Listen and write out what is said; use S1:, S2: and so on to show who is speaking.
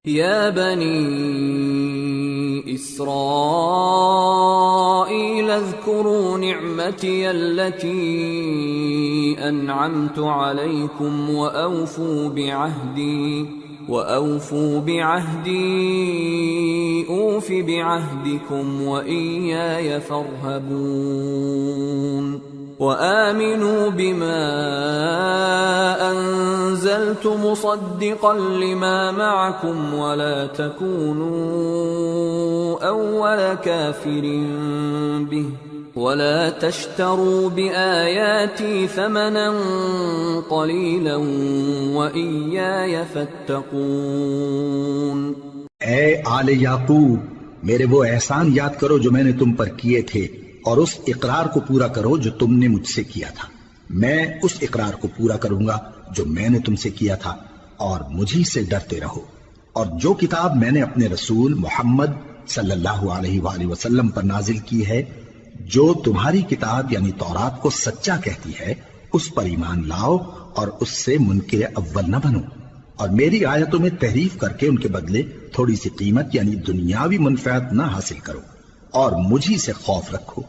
S1: يا بني إسرائيل اذكروا نعمتي التي أنعمت عليكم وأوفوا بعهدي أوف بعهدكم وإياي فارهبون وآمنوا بما أنزلت مصدقا لما معكم ولا تكونوا أول كافر به ولا تشتروا بآياتي ثمنا قليلا وإياي فاتقون۔
S2: اے آل یعقوب، میرے وہ احسان یاد کرو جو میں نے تم پر کیے تھے، اور اس اقرار کو پورا کرو جو تم نے مجھ سے کیا تھا۔ میں اس اقرار کو پورا کروں گا جو میں نے تم سے کیا تھا، اور مجھی سے ڈرتے رہو۔ اور جو کتاب میں نے اپنے رسول محمد صلی اللہ علیہ وآلہ وسلم پر نازل کی ہے، جو تمہاری کتاب یعنی تورات کو سچا کہتی ہے، اس پر ایمان لاؤ اور اس سے منکر اول نہ بنو، اور میری آیتوں میں تحریف کر کے ان کے بدلے تھوڑی سی قیمت یعنی دنیاوی منفعت نہ حاصل کرو، اور مجھی سے خوف رکھو۔